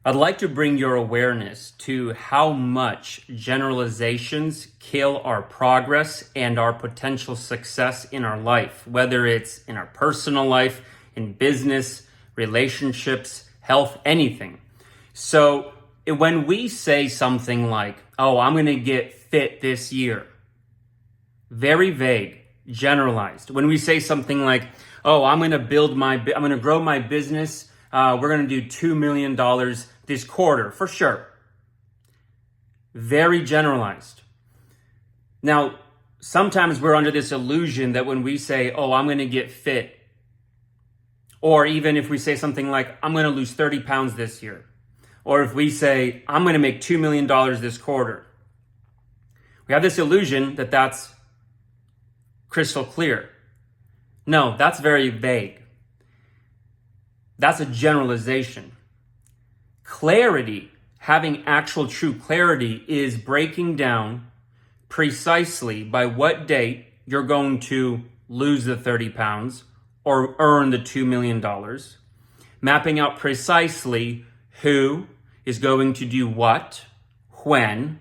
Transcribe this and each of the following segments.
I'd like to bring your awareness to how much generalizations kill our progress and our potential success in our life, whether it's in our personal life, in business, relationships, health, anything. So when we say something like, oh, I'm going to get fit this year, very vague, generalized. When we say something like, oh, I'm going to grow my business. We're going to do $2 million this quarter, for sure. Very generalized. Now, sometimes we're under this illusion that when we say, oh, I'm going to get fit, or even if we say something like, I'm going to lose 30 pounds this year, or if we say, I'm going to make $2 million this quarter, we have this illusion that that's crystal clear. No, that's very vague. That's a generalization. Clarity, having actual true clarity, is breaking down precisely by what date you're going to lose the 30 pounds or earn the $2 million, mapping out precisely who is going to do what, when.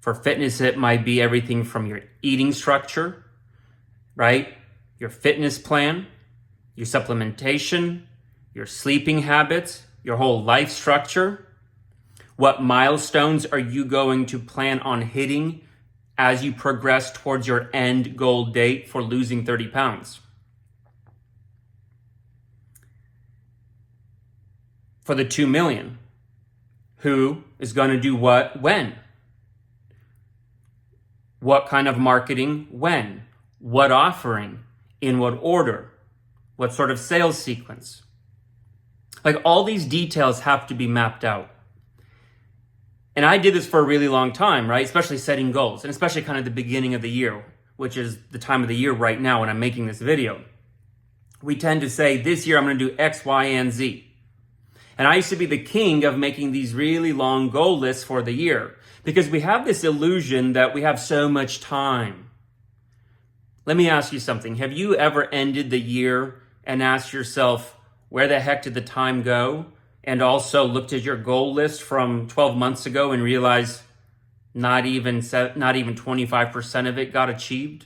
For fitness, it might be everything from your eating structure, right? Your fitness plan, your supplementation, your sleeping habits, your whole life structure. What milestones are you going to plan on hitting as you progress towards your end goal date for losing 30 pounds? For the 2 million, who is going to do what, when? What kind of marketing, when? What offering? In what order? What sort of sales sequence? Like, all these details have to be mapped out. And I did this for a really long time, right? Especially setting goals, and especially kind of the beginning of the year, which is the time of the year right now when I'm making this video. We tend to say, this year I'm going to do X, Y, and Z. And I used to be the king of making these really long goal lists for the year because we have this illusion that we have so much time. Let me ask you something. Have you ever ended the year and asked yourself, where the heck did the time go? And also looked at your goal list from 12 months ago and realized not even 25% of it got achieved?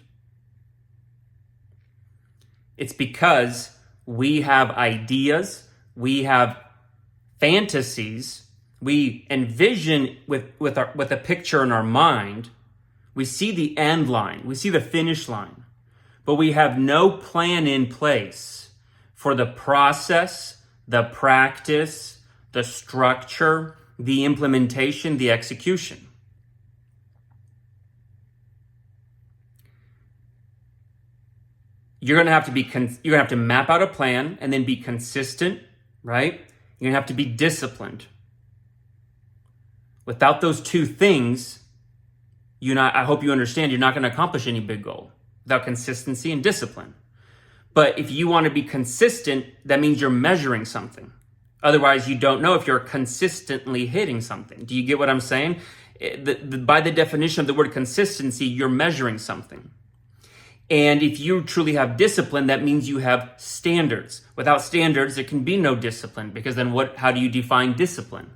It's because we have ideas, we have fantasies, we envision with a picture in our mind. We see the end line, we see the finish line, but we have no plan in place for the process, the practice, the structure, the implementation, the execution. You're going to have to map out a plan and then be consistent, right? You're going to have to be disciplined. Without those two things, I hope you understand, you're not going to accomplish any big goal without consistency and discipline. But if you want to be consistent, that means you're measuring something. Otherwise, you don't know if you're consistently hitting something. Do you get what I'm saying? By the definition of the word consistency, you're measuring something. And if you truly have discipline, that means you have standards. Without standards, there can be no discipline, because then how do you define discipline?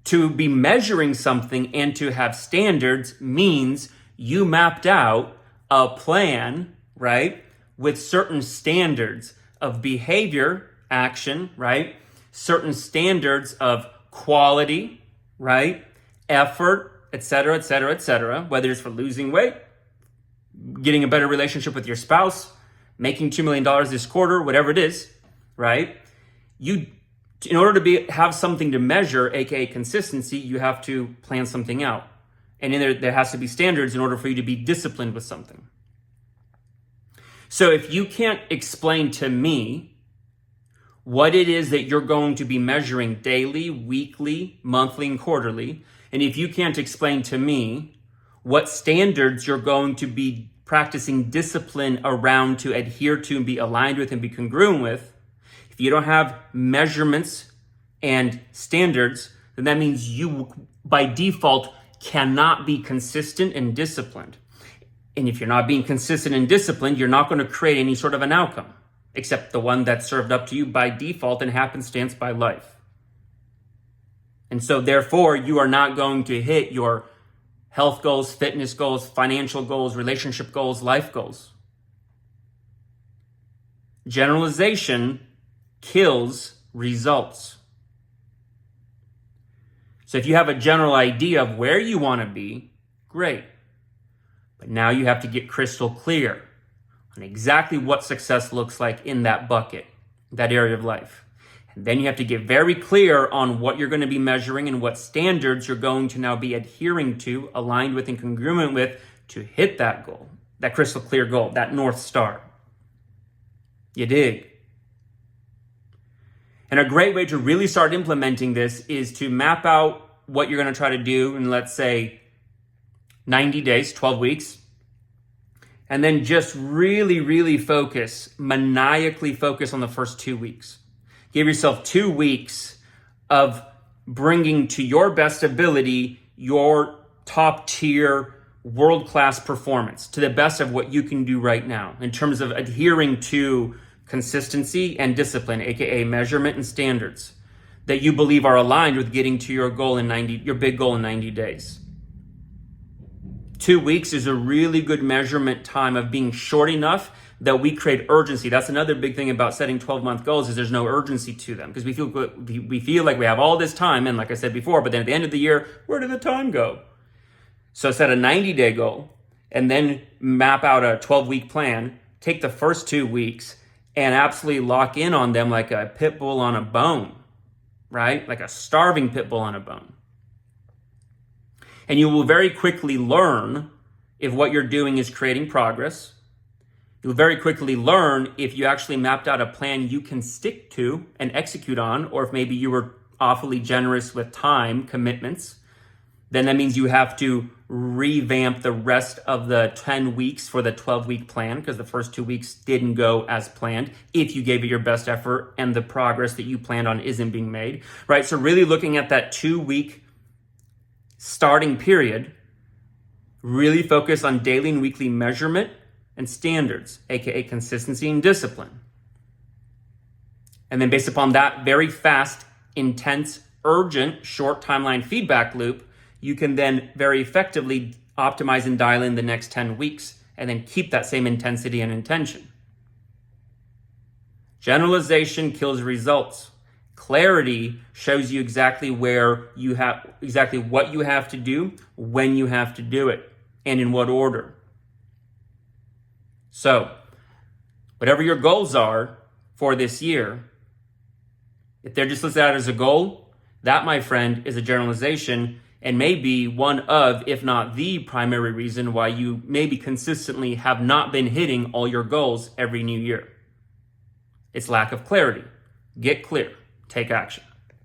To be measuring something and to have standards means you mapped out a plan, right, with certain standards of behavior, action, right, certain standards of quality, right, effort, etc., etc., etc., whether it's for losing weight, getting a better relationship with your spouse, making $2 million this quarter, whatever it is, right? In order to have something to measure, aka consistency, you have to plan something out. And there has to be standards in order for you to be disciplined with something. So if you can't explain to me what it is that you're going to be measuring daily, weekly, monthly, and quarterly, and if you can't explain to me what standards you're going to be practicing discipline around to adhere to and be aligned with and be congruent with, if you don't have measurements and standards, then that means you, by default, cannot be consistent and disciplined. And if you're not being consistent and disciplined, you're not going to create any sort of an outcome, except the one that's served up to you by default and happenstance by life. And so therefore, you are not going to hit your health goals, fitness goals, financial goals, relationship goals, life goals. Generalization kills results. So if you have a general idea of where you want to be, great. But now you have to get crystal clear on exactly what success looks like in that bucket, that area of life. And then you have to get very clear on what you're going to be measuring and what standards you're going to now be adhering to, aligned with and congruent with, to hit that goal, that crystal clear goal, that North Star. You dig? And a great way to really start implementing this is to map out what you're going to try to do in, let's say, 90 days, 12 weeks. And then just really, really maniacally focus on the first 2 weeks. Give yourself 2 weeks of bringing to your best ability your top tier, world-class performance to the best of what you can do right now in terms of adhering to consistency and discipline, aka measurement and standards that you believe are aligned with getting to your goal your big goal in 90 days. 2 weeks is a really good measurement time of being short enough that we create urgency. That's another big thing about setting 12-month goals is there's no urgency to them because we feel like we have all this time. And like I said before, but then at the end of the year, where did the time go? So set a 90-day goal and then map out a 12-week plan. Take the first 2 weeks and absolutely lock in on them like a pit bull on a bone, right? Like a starving pit bull on a bone. And you will very quickly learn if what you're doing is creating progress. You'll very quickly learn if you actually mapped out a plan you can stick to and execute on, or if maybe you were awfully generous with time commitments. Then that means you have to revamp the rest of the 10 weeks for the 12-week plan because the first 2 weeks didn't go as planned if you gave it your best effort and the progress that you planned on isn't being made, right? So really looking at that 2-week starting period, really focus on daily and weekly measurement and standards, aka consistency and discipline. And then based upon that very fast, intense, urgent, short timeline feedback loop, you can then very effectively optimize and dial in the next 10 weeks and then keep that same intensity and intention. Generalization kills results. Clarity shows you exactly what you have to do, when you have to do it, and in what order. So, whatever your goals are for this year, if they're just listed out as a goal, that, my friend, is a generalization and may be one of, if not the primary reason why you maybe consistently have not been hitting all your goals every new year. It's lack of clarity. Get clear. Take action.